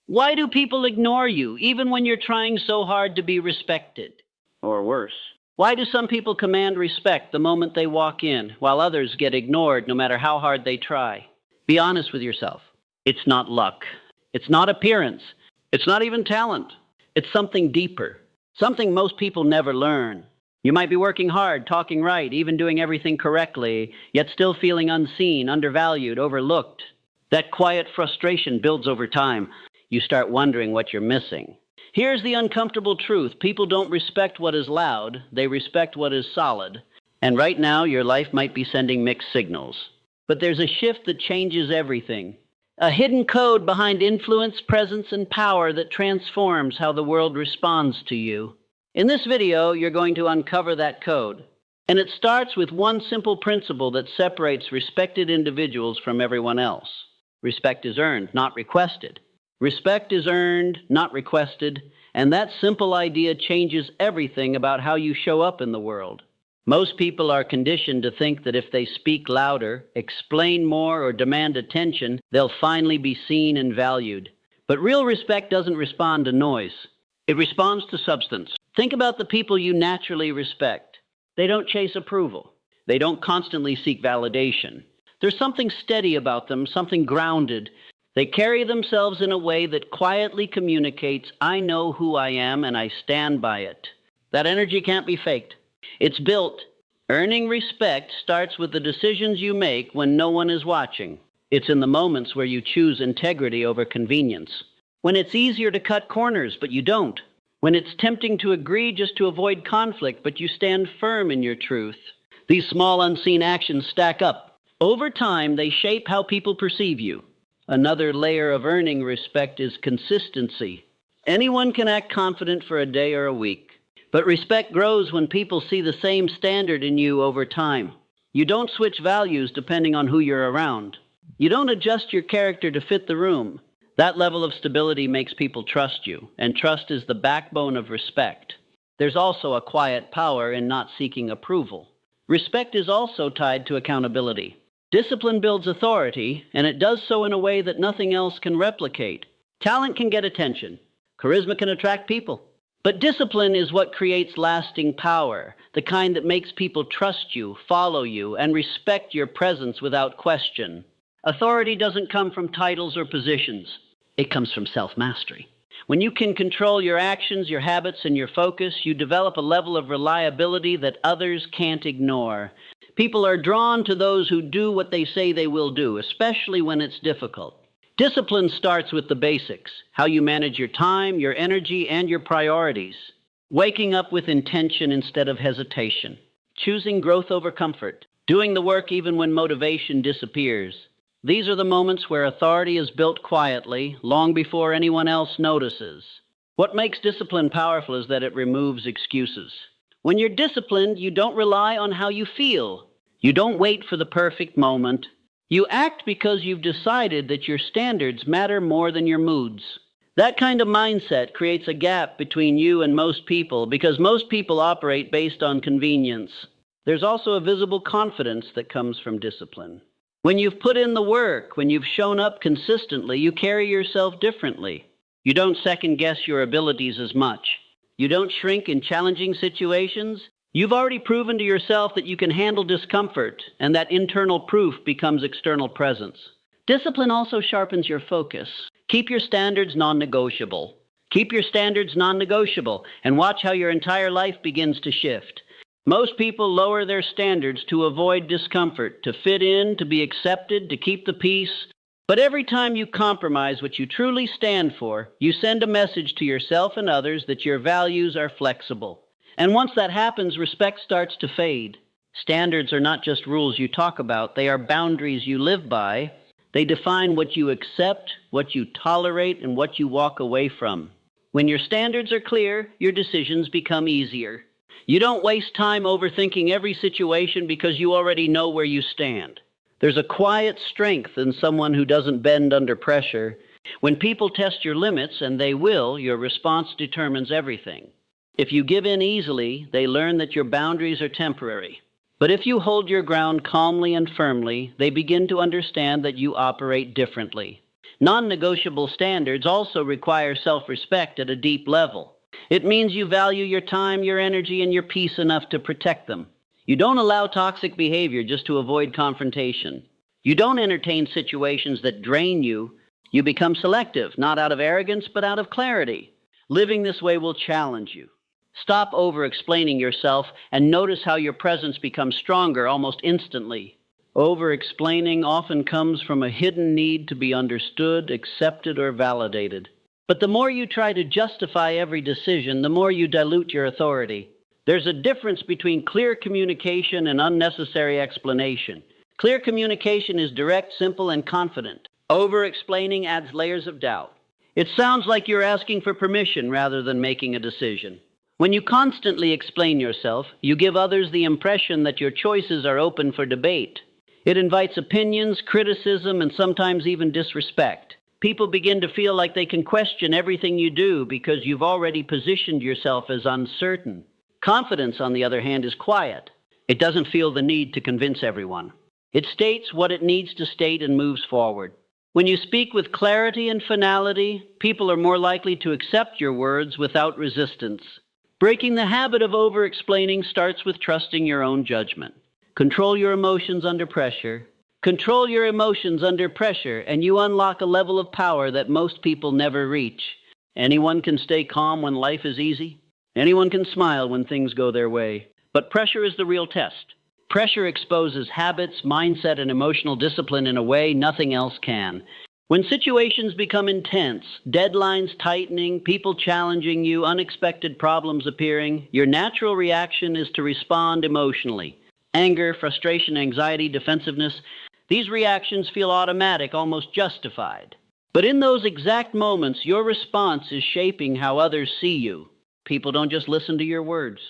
Why do people ignore you, even when you're trying so hard to be respected? Or worse, why do some people command respect the moment they walk in, while others get ignored no matter how hard they try? Be honest with yourself. It's not luck. It's not appearance. It's not even talent. It's something deeper, something most people never learn. You might be working hard, talking right, even doing everything correctly, yet still feeling unseen, undervalued, overlooked. That quiet frustration builds over time. You start wondering what you're missing. Here's the uncomfortable truth. People don't respect what is loud. They respect what is solid. And right now, your life might be sending mixed signals. But there's a shift that changes everything. A hidden code behind influence, presence, and power that transforms how the world responds to you. In this video, you're going to uncover that code. And it starts with one simple principle that separates respected individuals from everyone else. Respect is earned, not requested. Respect is earned, not requested, and that simple idea changes everything about how you show up in the world. Most people are conditioned to think that if they speak louder, explain more, or demand attention, they'll finally be seen and valued. But real respect doesn't respond to noise. It responds to substance. Think about the people you naturally respect. They don't chase approval. They don't constantly seek validation. There's something steady about them, something grounded. They carry themselves in a way that quietly communicates, I know who I am and I stand by it. That energy can't be faked. It's built. Earning respect starts with the decisions you make when no one is watching. It's in the moments where you choose integrity over convenience. When it's easier to cut corners, but you don't. When it's tempting to agree just to avoid conflict, but you stand firm in your truth. These small unseen actions stack up. Over time, they shape how people perceive you. Another layer of earning respect is consistency. Anyone can act confident for a day or a week, but respect grows when people see the same standard in you over time. You don't switch values depending on who you're around. You don't adjust your character to fit the room. That level of stability makes people trust you, and trust is the backbone of respect. There's also a quiet power in not seeking approval. Respect is also tied to accountability. Discipline builds authority, and it does so in a way that nothing else can replicate. Talent can get attention. Charisma can attract people. But discipline is what creates lasting power, the kind that makes people trust you, follow you, and respect your presence without question. Authority doesn't come from titles or positions. It comes from self-mastery. When you can control your actions, your habits, and your focus, you develop a level of reliability that others can't ignore. People are drawn to those who do what they say they will do, especially when it's difficult. Discipline starts with the basics, how you manage your time, your energy, and your priorities. Waking up with intention instead of hesitation. Choosing growth over comfort. Doing the work even when motivation disappears. These are the moments where authority is built quietly, long before anyone else notices. What makes discipline powerful is that it removes excuses. When you're disciplined, you don't rely on how you feel. You don't wait for the perfect moment. You act because you've decided that your standards matter more than your moods. That kind of mindset creates a gap between you and most people because most people operate based on convenience. There's also a visible confidence that comes from discipline. When you've put in the work, when you've shown up consistently, you carry yourself differently. You don't second-guess your abilities as much. You don't shrink in challenging situations. You've already proven to yourself that you can handle discomfort, and that internal proof becomes external presence. Discipline also sharpens your focus. Keep your standards non-negotiable. Keep your standards non-negotiable, and watch how your entire life begins to shift. Most people lower their standards to avoid discomfort, to fit in, to be accepted, to keep the peace. But every time you compromise what you truly stand for, you send a message to yourself and others that your values are flexible. And once that happens, respect starts to fade. Standards are not just rules you talk about. They are boundaries you live by. They define what you accept, what you tolerate, and what you walk away from. When your standards are clear, your decisions become easier. You don't waste time overthinking every situation because you already know where you stand. There's a quiet strength in someone who doesn't bend under pressure. When people test your limits, and they will, your response determines everything. If you give in easily, they learn that your boundaries are temporary. But if you hold your ground calmly and firmly, they begin to understand that you operate differently. Non-negotiable standards also require self-respect at a deep level. It means you value your time, your energy, and your peace enough to protect them. You don't allow toxic behavior just to avoid confrontation. You don't entertain situations that drain you. You become selective, not out of arrogance, but out of clarity. Living this way will challenge you. Stop over-explaining yourself and notice how your presence becomes stronger almost instantly. Over-explaining often comes from a hidden need to be understood, accepted, or validated. But the more you try to justify every decision, the more you dilute your authority. There's a difference between clear communication and unnecessary explanation. Clear communication is direct, simple, and confident. Over-explaining adds layers of doubt. It sounds like you're asking for permission rather than making a decision. When you constantly explain yourself, you give others the impression that your choices are open for debate. It invites opinions, criticism, and sometimes even disrespect. People begin to feel like they can question everything you do because you've already positioned yourself as uncertain. Confidence, on the other hand, is quiet. It doesn't feel the need to convince everyone. It states what it needs to state and moves forward. When you speak with clarity and finality, people are more likely to accept your words without resistance. Breaking the habit of over-explaining starts with trusting your own judgment. Control your emotions under pressure. Control your emotions under pressure, and you unlock a level of power that most people never reach. Anyone can stay calm when life is easy. Anyone can smile when things go their way. But pressure is the real test. Pressure exposes habits, mindset, and emotional discipline in a way nothing else can. When situations become intense, deadlines tightening, people challenging you, unexpected problems appearing, your natural reaction is to respond emotionally. Anger, frustration, anxiety, defensiveness, these reactions feel automatic, almost justified. But in those exact moments, your response is shaping how others see you. People don't just listen to your words.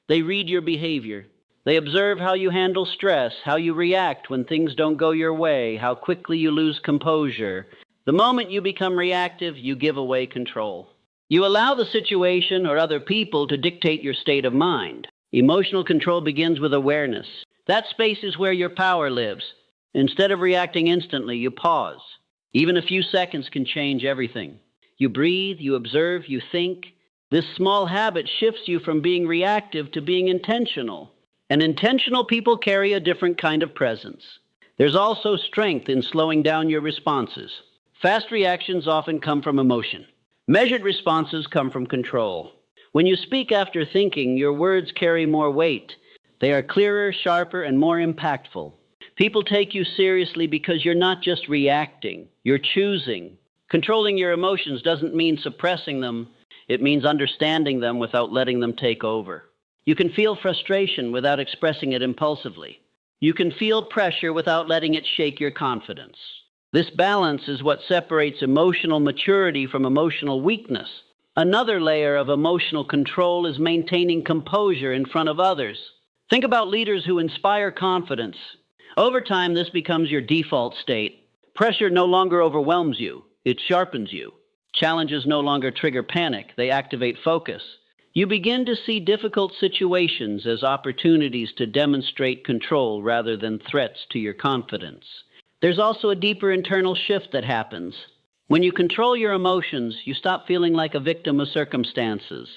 They read your behavior. They observe how you handle stress, how you react when things don't go your way, how quickly you lose composure. The moment you become reactive, you give away control. You allow the situation or other people to dictate your state of mind. Emotional control begins with awareness. That space is where your power lives. Instead of reacting instantly, you pause. Even a few seconds can change everything. You breathe, you observe, you think. This small habit shifts you from being reactive to being intentional. And intentional people carry a different kind of presence. There's also strength in slowing down your responses. Fast reactions often come from emotion. Measured responses come from control. When you speak after thinking, your words carry more weight. They are clearer, sharper, and more impactful. People take you seriously because you're not just reacting, you're choosing. Controlling your emotions doesn't mean suppressing them. It means understanding them without letting them take over. You can feel frustration without expressing it impulsively. You can feel pressure without letting it shake your confidence. This balance is what separates emotional maturity from emotional weakness. Another layer of emotional control is maintaining composure in front of others. Think about leaders who inspire confidence. Over time, this becomes your default state. Pressure no longer overwhelms you. It sharpens you. Challenges no longer trigger panic. They activate focus. You begin to see difficult situations as opportunities to demonstrate control rather than threats to your confidence. There's also a deeper internal shift that happens. When you control your emotions, you stop feeling like a victim of circumstances.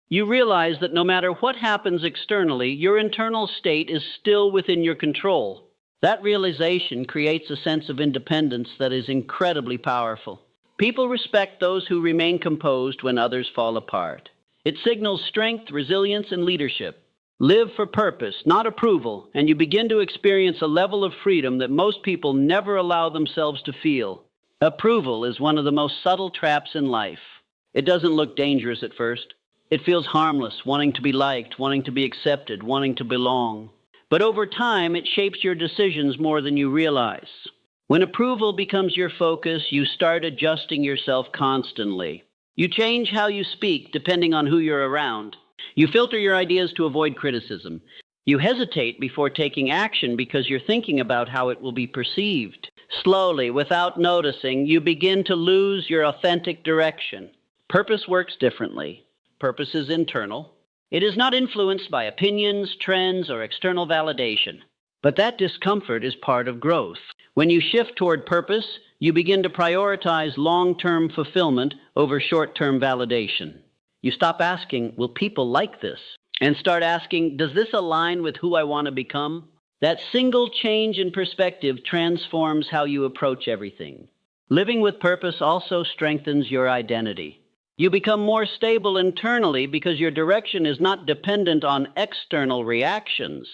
You realize that no matter what happens externally, your internal state is still within your control. That realization creates a sense of independence that is incredibly powerful. People respect those who remain composed when others fall apart. It signals strength, resilience, and leadership. Live for purpose, not approval, and you begin to experience a level of freedom that most people never allow themselves to feel. Approval is one of the most subtle traps in life. It doesn't look dangerous at first. It feels harmless, wanting to be liked, wanting to be accepted, wanting to belong. But over time, it shapes your decisions more than you realize. When approval becomes your focus, you start adjusting yourself constantly. You change how you speak depending on who you're around. You filter your ideas to avoid criticism. You hesitate before taking action because you're thinking about how it will be perceived. Slowly, without noticing, you begin to lose your authentic direction. Purpose works differently. Purpose is internal. It is not influenced by opinions, trends, or external validation. But that discomfort is part of growth. When you shift toward purpose, you begin to prioritize long-term fulfillment over short-term validation. You stop asking, will people like this? And start asking, does this align with who I want to become? That single change in perspective transforms how you approach everything. Living with purpose also strengthens your identity. You become more stable internally because your direction is not dependent on external reactions.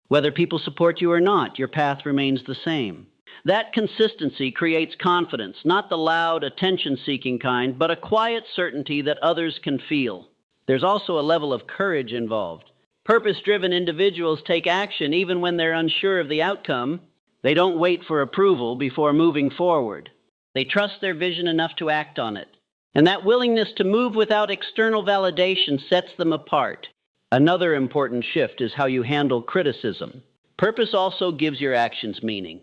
Whether people support you or not, your path remains the same. That consistency creates confidence, not the loud, attention-seeking kind, but a quiet certainty that others can feel. There's also a level of courage involved. Purpose-driven individuals take action even when they're unsure of the outcome. They don't wait for approval before moving forward. They trust their vision enough to act on it. And that willingness to move without external validation sets them apart. Another important shift is how you handle criticism. Purpose also gives your actions meaning.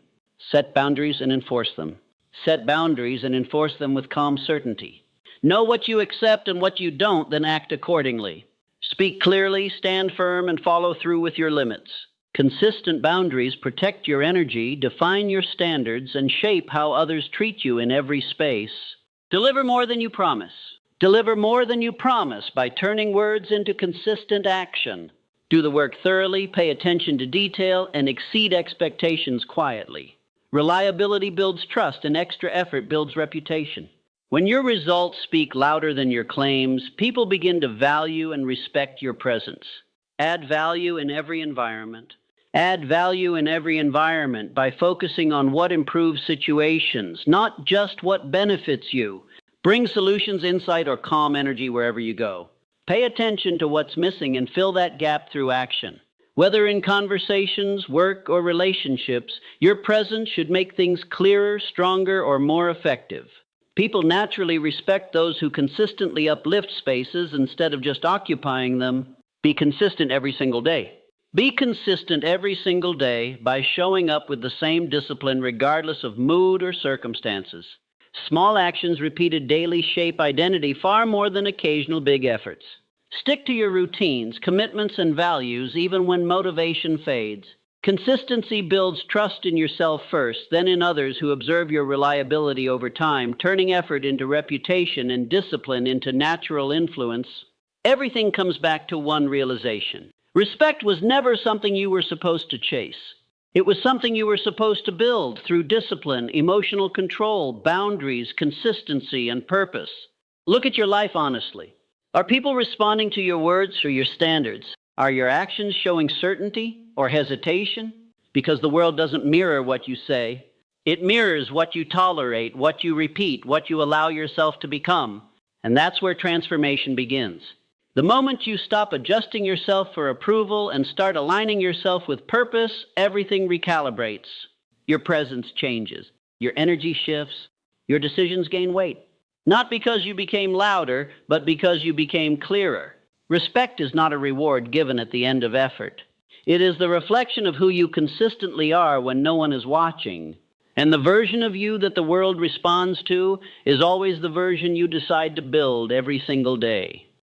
Set boundaries and enforce them. Set boundaries and enforce them with calm certainty. Know what you accept and what you don't, then act accordingly. Speak clearly, stand firm, and follow through with your limits. Consistent boundaries protect your energy, define your standards, and shape how others treat you in every space. Deliver more than you promise. Deliver more than you promise by turning words into consistent action. Do the work thoroughly, pay attention to detail, and exceed expectations quietly. Reliability builds trust, and extra effort builds reputation. When your results speak louder than your claims, people begin to value and respect your presence. Add value in every environment. Add value in every environment by focusing on what improves situations, not just what benefits you. Bring solutions, insight, or calm energy wherever you go. Pay attention to what's missing and fill that gap through action. Whether in conversations, work, or relationships, your presence should make things clearer, stronger, or more effective. People naturally respect those who consistently uplift spaces instead of just occupying them. Be consistent every single day. Be consistent every single day by showing up with the same discipline regardless of mood or circumstances. Small actions repeated daily shape identity far more than occasional big efforts. Stick to your routines, commitments, and values even when motivation fades. Consistency builds trust in yourself first, then in others who observe your reliability over time, turning effort into reputation and discipline into natural influence. Everything comes back to one realization. Respect was never something you were supposed to chase. It was something you were supposed to build through discipline, emotional control, boundaries, consistency, and purpose. Look at your life honestly. Are people responding to your words or your standards? Are your actions showing certainty or hesitation? Because the world doesn't mirror what you say. It mirrors what you tolerate, what you repeat, what you allow yourself to become. And that's where transformation begins. The moment you stop adjusting yourself for approval and start aligning yourself with purpose, everything recalibrates. Your presence changes. Your energy shifts. Your decisions gain weight. Not because you became louder, but because you became clearer. Respect is not a reward given at the end of effort. It is the reflection of who you consistently are when no one is watching. And the version of you that the world responds to is always the version you decide to build every single day.